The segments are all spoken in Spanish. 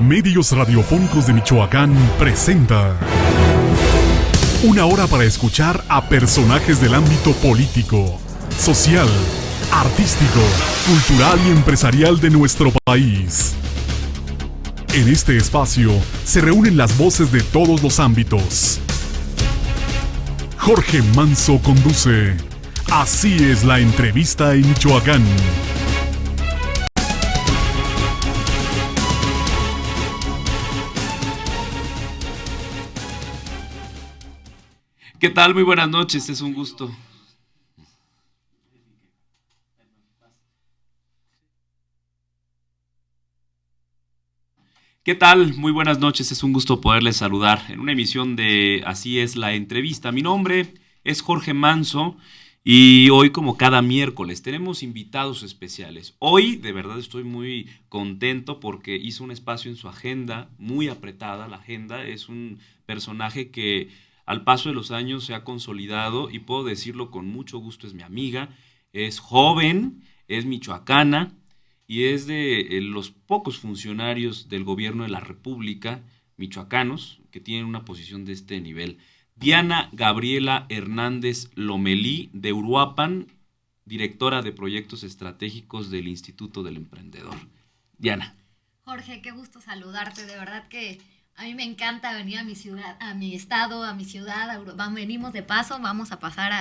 Medios Radiofónicos de Michoacán presenta una hora para escuchar a personajes del ámbito político, social, artístico, cultural y empresarial de nuestro país. En este espacio se reúnen las voces de todos los ámbitos. Jorge Manso conduce Así es la entrevista en Michoacán. ¿Qué tal? Muy buenas noches, es un gusto. ¿Qué tal? Muy buenas noches, es un gusto poderles saludar en una emisión de Así es la entrevista. Mi nombre es Jorge Manso y hoy, como cada miércoles, tenemos invitados especiales. Hoy, de verdad, estoy muy contento porque hizo un espacio en su agenda, muy apretada la agenda. Es un personaje que al paso de los años se ha consolidado y puedo decirlo con mucho gusto, es mi amiga, es joven, es michoacana y es de los pocos funcionarios del gobierno de la República michoacanos que tienen una posición de este nivel. Diana Gabriela Hernández Lomelí, de Uruapan, directora de proyectos estratégicos del Instituto del Emprendedor. Diana. Jorge, qué gusto saludarte, de verdad que a mí me encanta venir a mi ciudad, a mi estado, a mi ciudad. Venimos de paso, vamos a pasar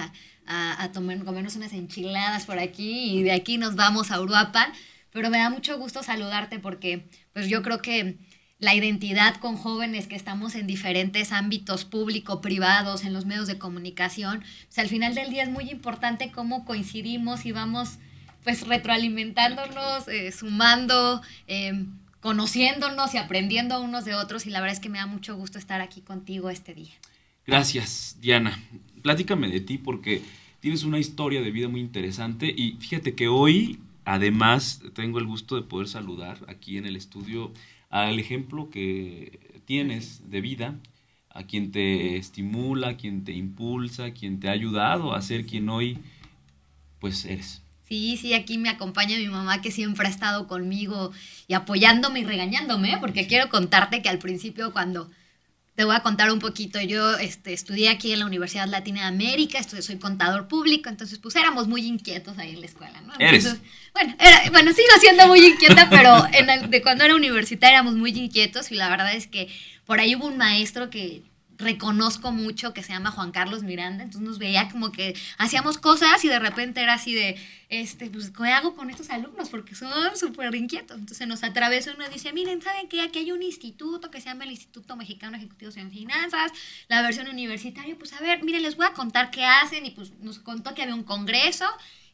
a comernos unas enchiladas por aquí y de aquí nos vamos a Uruapan. Pero me da mucho gusto saludarte porque pues yo creo que la identidad con jóvenes que estamos en diferentes ámbitos público-privados, en los medios de comunicación, pues al final del día es muy importante cómo coincidimos y vamos pues retroalimentándonos, sumando, conociéndonos y aprendiendo unos de otros, y la verdad es que me da mucho gusto estar aquí contigo este día. Gracias, Diana. Platícame de ti porque tienes una historia de vida muy interesante y fíjate que hoy, además, tengo el gusto de poder saludar aquí en el estudio al ejemplo que tienes de vida, a quien te estimula, a quien te impulsa, a quien te ha ayudado a ser quien hoy pues eres. Sí, aquí me acompaña mi mamá, que siempre ha estado conmigo y apoyándome y regañándome, porque quiero contarte que al principio, cuando te voy a contar un poquito, yo estudié aquí en la Universidad Latina de América, soy contador público, entonces pues éramos muy inquietos ahí en la escuela, ¿no? Entonces, bueno, sigo siendo muy inquieta, pero de cuando era universitaria éramos muy inquietos, y la verdad es que por ahí hubo un maestro que reconozco mucho, que se llama Juan Carlos Miranda. Entonces nos veía como que hacíamos cosas y de repente era así de, pues, ¿qué hago con estos alumnos? Porque son súper inquietos. Entonces nos atravesó y nos dice, miren, ¿saben qué? Aquí hay un instituto que se llama el Instituto Mexicano de Ejecutivos en Finanzas, la versión universitaria. Pues a ver, miren, les voy a contar qué hacen. Y pues nos contó que había un congreso.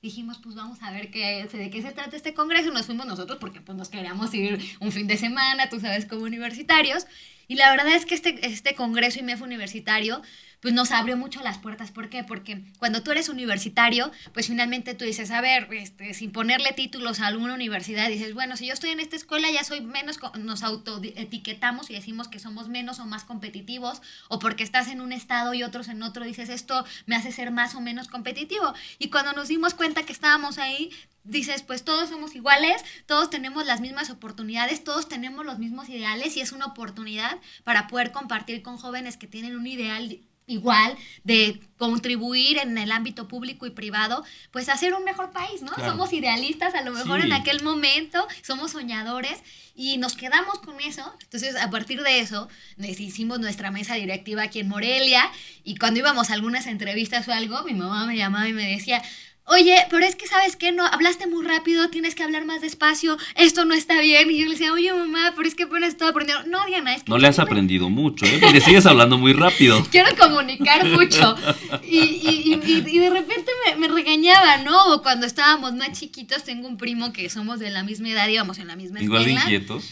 Dijimos, pues vamos a ver de qué se trata este congreso. Nos fuimos nosotros porque pues nos queríamos ir un fin de semana, tú sabes, como universitarios. Y la verdad es que este congreso IMEF universitario pues nos abrió mucho las puertas. ¿Por qué? Porque cuando tú eres universitario, pues finalmente tú dices, a ver, sin ponerle títulos a alguna universidad, dices, bueno, si yo estoy en esta escuela ya soy menos, nos autoetiquetamos y decimos que somos menos o más competitivos, o porque estás en un estado y otros en otro, dices, esto me hace ser más o menos competitivo. Y cuando nos dimos cuenta que estábamos ahí, dices, pues todos somos iguales, todos tenemos las mismas oportunidades, todos tenemos los mismos ideales, y es una oportunidad para poder compartir con jóvenes que tienen un ideal igual, de contribuir en el ámbito público y privado, pues a hacer un mejor país, ¿no? Claro. Somos idealistas a lo mejor sí. En aquel momento, somos soñadores y nos quedamos con eso. Entonces, a partir de eso, hicimos nuestra mesa directiva aquí en Morelia, y cuando íbamos a algunas entrevistas o algo, mi mamá me llamaba y me decía, oye, pero es que, ¿sabes qué? No, hablaste muy rápido, tienes que hablar más despacio, esto no está bien. Y yo le decía, oye, mamá, pero es que apenas estoy aprendiendo. No, Diana, es que... No le has aprendido mucho, ¿eh? Porque sigues hablando muy rápido. Quiero comunicar mucho. Y de repente me regañaba, ¿no? O cuando estábamos más chiquitos, tengo un primo que somos de la misma edad, íbamos en la misma escuela. Igual de inquietos.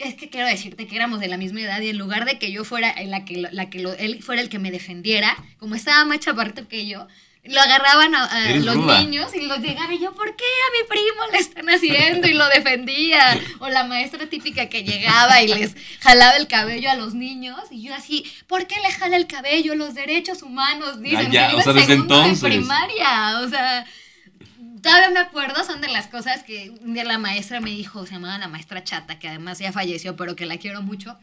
Es que quiero decirte que éramos de la misma edad, y en lugar de que yo fuera él fuera el que me defendiera, como estaba más chaparrito que yo, lo agarraban a los ruda. Niños y los llegaban, y yo, ¿por qué a mi primo le están haciendo? Y lo defendía. O la maestra típica que llegaba y les jalaba el cabello a los niños, y yo así, ¿por qué le jala el cabello? Los derechos humanos, dicen. Ya, o sea, desde entonces. De primaria, o sea, todavía me acuerdo, son de las cosas que un día la maestra me dijo, se llamaba la maestra Chata, que además ya falleció, pero que la quiero mucho.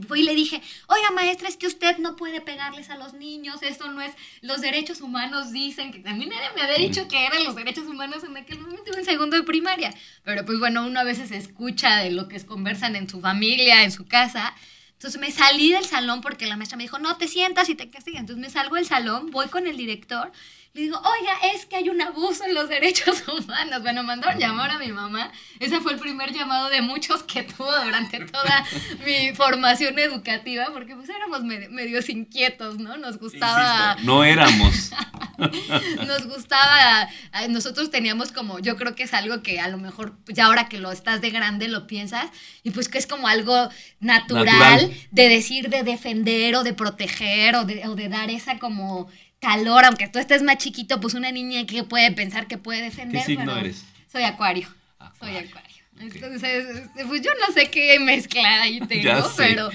Fui y le dije, oiga maestra, es que usted no puede pegarles a los niños, esto no es, los derechos humanos dicen, que también nadie me había dicho que eran los derechos humanos en aquel momento, en segundo de primaria, pero pues bueno, uno a veces escucha de lo que conversan en su familia, en su casa. Entonces me salí del salón porque la maestra me dijo, no, te sientas y te castigan. Entonces me salgo del salón, voy con el director, le digo, oiga, es que hay un abuso en los derechos humanos. Bueno, mandaron llamar a mi mamá. Ese fue el primer llamado de muchos que tuvo durante toda mi formación educativa, porque pues éramos medios inquietos, ¿no? Nos gustaba... Insisto, no éramos. Nos gustaba, nosotros teníamos como, yo creo que es algo que a lo mejor ya ahora que lo estás de grande lo piensas, y pues que es como algo natural. De decir, de defender o de proteger o de dar esa como calor, aunque tú estés más chiquito, pues una niña que puede pensar que puede defender. ¿Qué signo eres? Soy Acuario. Soy Acuario. Acuario. Entonces, pues yo no sé qué mezcla ahí tengo, pero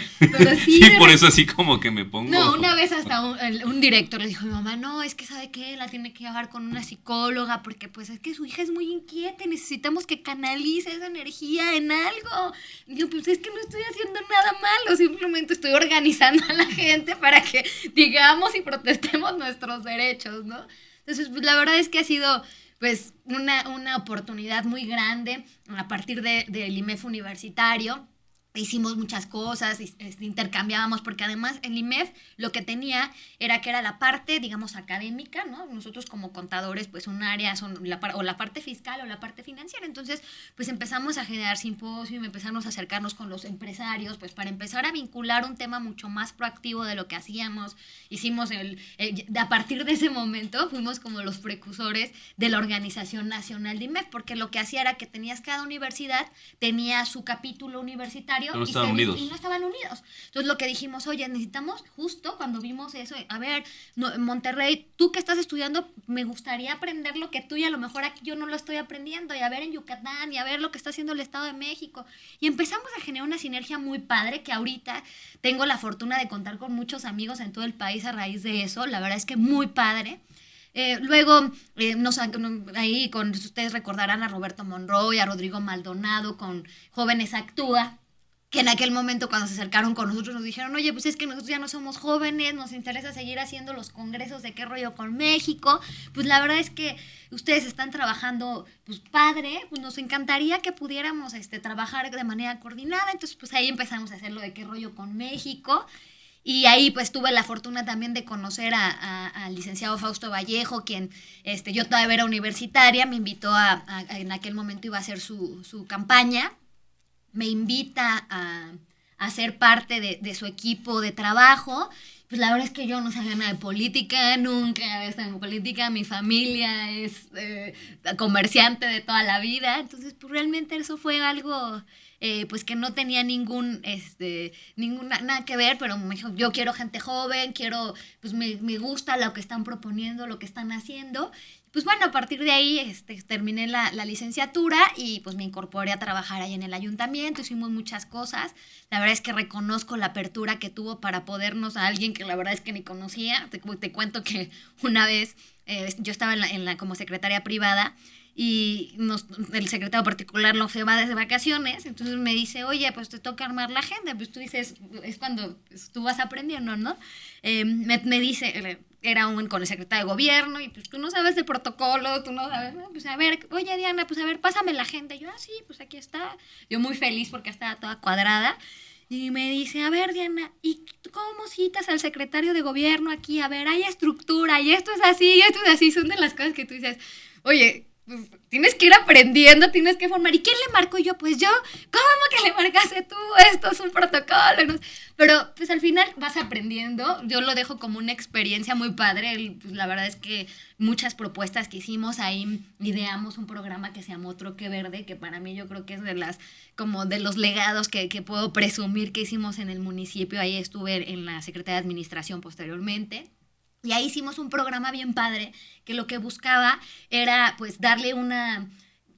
sí. Sí, por eso así como que me pongo... No, una vez hasta un director le dijo a mi mamá, no, es que ¿sabe qué? La tiene que llevar con una psicóloga porque pues es que su hija es muy inquieta y necesitamos que canalice esa energía en algo. Y yo, pues es que no estoy haciendo nada malo, simplemente estoy organizando a la gente para que digamos y protestemos nuestros derechos, ¿no? Entonces, pues la verdad es que ha sido... pues una oportunidad muy grande a partir del IMEF universitario. Hicimos muchas cosas, intercambiábamos, porque además el IMEF lo que tenía era que era la parte, digamos, académica, ¿no? Nosotros como contadores, pues un área son o la parte fiscal o la parte financiera. Entonces, pues empezamos a generar simposios, empezamos a acercarnos con los empresarios, pues para empezar a vincular un tema mucho más proactivo de lo que hacíamos. Hicimos a partir de ese momento, fuimos como los precursores de la Organización Nacional de IMEF, porque lo que hacía era que cada universidad tenía su capítulo universitario. No estaban unidos. Y no estaban unidos. Entonces lo que dijimos, oye, necesitamos, justo cuando vimos eso, a ver, no, Monterrey, tú que estás estudiando, me gustaría aprender lo que tú y a lo mejor aquí yo no lo estoy aprendiendo, y a ver en Yucatán, y a ver lo que está haciendo el Estado de México. Y empezamos a generar una sinergia muy padre, que ahorita tengo la fortuna de contar con muchos amigos en todo el país a raíz de eso. La verdad es que muy padre. Luego, ahí ustedes recordarán a Roberto Monroy, a Rodrigo Maldonado con Jóvenes Actúa, que en aquel momento cuando se acercaron con nosotros nos dijeron, oye, pues es que nosotros ya no somos jóvenes, nos interesa seguir haciendo los congresos de qué rollo con México. Pues la verdad es que ustedes están trabajando, pues padre, pues nos encantaría que pudiéramos trabajar de manera coordinada. Entonces pues ahí empezamos a hacer lo de qué rollo con México. Y ahí pues tuve la fortuna también de conocer al licenciado Fausto Vallejo, quien yo todavía era universitaria, me invitó en aquel momento iba a hacer su campaña. Me invita a ser parte de su equipo de trabajo. Pues la verdad es que yo no sabía nada de política, nunca había estado en política, mi familia es comerciante de toda la vida, entonces pues realmente eso fue algo pues que no tenía nada que ver, pero me dijo, yo quiero gente joven, pues me gusta lo que están proponiendo, lo que están haciendo. Pues bueno, a partir de ahí terminé la licenciatura y pues me incorporé a trabajar ahí en el ayuntamiento, hicimos muchas cosas. La verdad es que reconozco la apertura que tuvo para podernos a alguien que la verdad es que ni conocía. Te cuento que una vez yo estaba como secretaria privada y el secretario particular no se va de vacaciones, entonces me dice, oye, pues te toca armar la agenda. Pues tú dices, es cuando tú vas aprendiendo, ¿no? Me dice... era con el secretario de gobierno, y pues tú no sabes de protocolo, tú no sabes, ¿no? Pues a ver, oye Diana, pues a ver, pásame la agenda. Yo, sí, pues aquí está. Yo muy feliz porque estaba toda cuadrada. Y me dice, a ver Diana, ¿y cómo citas al secretario de gobierno aquí? A ver, hay estructura, y esto es así, y esto es así. Son de las cosas que tú dices, oye, pues tienes que ir aprendiendo, tienes que formar. ¿Y quién le marcó? Y yo, pues yo, ¿cómo que le marcaste tú? Esto es un protocolo, ¿no? Pero pues al final vas aprendiendo. Yo lo dejo como una experiencia muy padre. Pues, la verdad es que muchas propuestas que hicimos ahí, ideamos un programa que se llamó Troque Verde, que para mí yo creo que es de los legados que puedo presumir que hicimos en el municipio. Ahí estuve en la Secretaría de Administración posteriormente. Y ahí hicimos un programa bien padre que lo que buscaba era pues darle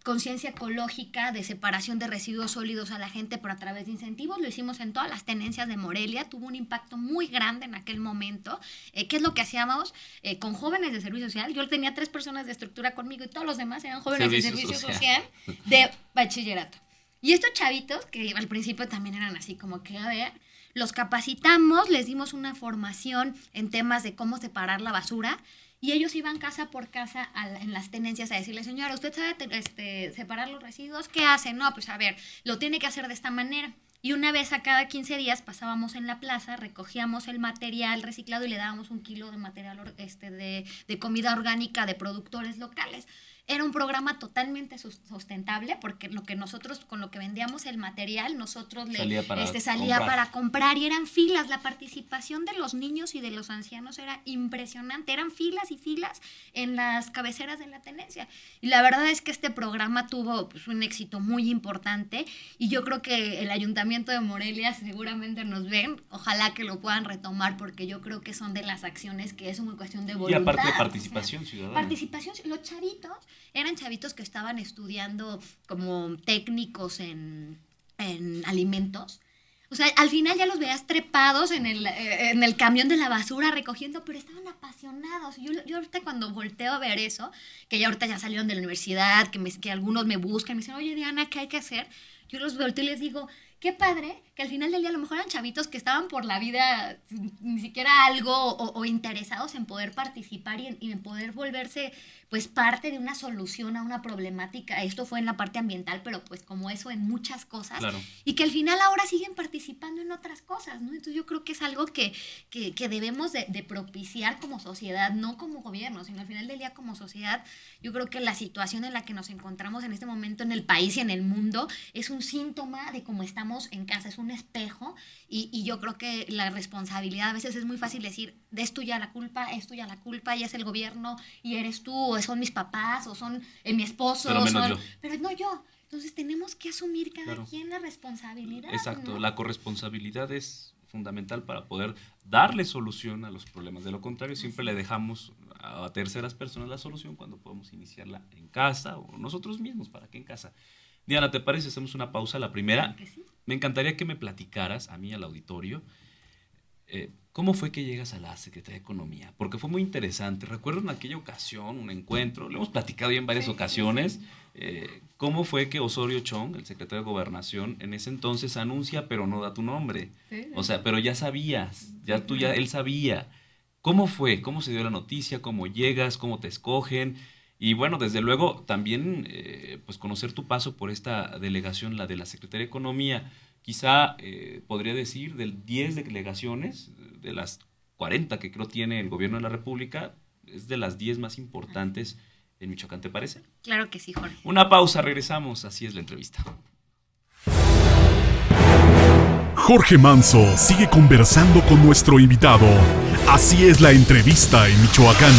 conciencia ecológica, de separación de residuos sólidos a la gente, pero a través de incentivos. Lo hicimos en todas las tenencias de Morelia. Tuvo un impacto muy grande en aquel momento. ¿Qué es lo que hacíamos con jóvenes de servicio social? Yo tenía 3 personas de estructura conmigo y todos los demás eran jóvenes de servicio social de bachillerato. Y estos chavitos, que al principio también eran así como que, a ver, los capacitamos, les dimos una formación en temas de cómo separar la basura. Y ellos iban casa por casa en las tenencias a decirle, señora, ¿usted sabe separar los residuos? ¿Qué hace? No, pues a ver, lo tiene que hacer de esta manera. Y una vez a cada 15 días pasábamos en la plaza, recogíamos el material reciclado y le dábamos 1 kilo de material de comida orgánica de productores locales. Era un programa totalmente sustentable porque con lo que vendíamos el material, nosotros salía para comprar y eran filas. La participación de los niños y de los ancianos era impresionante. Eran filas y filas en las cabeceras de la tenencia. Y la verdad es que este programa tuvo pues, un éxito muy importante y yo creo que el Ayuntamiento de Morelia seguramente nos ven. Ojalá que lo puedan retomar porque yo creo que son de las acciones que es una cuestión de voluntad. Y aparte de participación ciudadana. Los chavitos eran chavitos que estaban estudiando como técnicos en alimentos. O sea, al final ya los veías trepados en el camión de la basura recogiendo, pero estaban apasionados. Yo ahorita cuando volteo a ver eso, que ya ahorita ya salieron de la universidad, que algunos me buscan, me dicen, oye Diana, ¿qué hay que hacer? Yo los volteo y les digo, qué padre que al final del día a lo mejor eran chavitos que estaban por la vida ni siquiera algo o interesados en poder participar y en poder volverse pues parte de una solución a una problemática. Esto fue en la parte ambiental, pero pues como eso en muchas cosas. Claro. Y que al final ahora siguen participando en otras cosas, ¿no? Entonces yo creo que es algo que debemos de propiciar como sociedad, no como gobierno, sino al final del día como sociedad. Yo creo que la situación en la que nos encontramos en este momento en el país y en el mundo es un síntoma de cómo estamos en casa, es un espejo y yo creo que la responsabilidad a veces es muy fácil decir, es tuya la culpa, y es el gobierno y eres tú, o son mis papás, o son mi esposo, pero no yo. Entonces tenemos que asumir cada quien la responsabilidad. Exacto, ¿no? La corresponsabilidad es fundamental para poder darle solución a los problemas. De lo contrario, siempre le dejamos a terceras personas la solución cuando podemos iniciarla en casa o nosotros mismos, ¿para qué en casa? Diana, ¿te parece? Hacemos una pausa. La primera, Claro que sí. Me encantaría que me platicaras, a mí, al auditorio, ¿cómo fue que llegas a la Secretaría de Economía? Porque fue muy interesante. Recuerdo en aquella ocasión, un encuentro, lo hemos platicado ya en varias ocasiones, cómo fue que Osorio Chong, el secretario de Gobernación, en ese entonces anuncia, pero no da tu nombre. Sí. O sea, pero ya sabías, él sabía. ¿Cómo fue? ¿Cómo se dio la noticia? ¿Cómo llegas? ¿Cómo te escogen? Y bueno, desde luego también pues conocer tu paso por esta delegación, la de la Secretaría de Economía. Quizá podría decir de 10 delegaciones, de las 40 que creo tiene el gobierno de la República, es de las 10 más importantes en Michoacán, ¿te parece? Claro que sí, Jorge. Una pausa, regresamos, así es la entrevista. Jorge Manso sigue conversando con nuestro invitado. Así es la entrevista en Michoacán.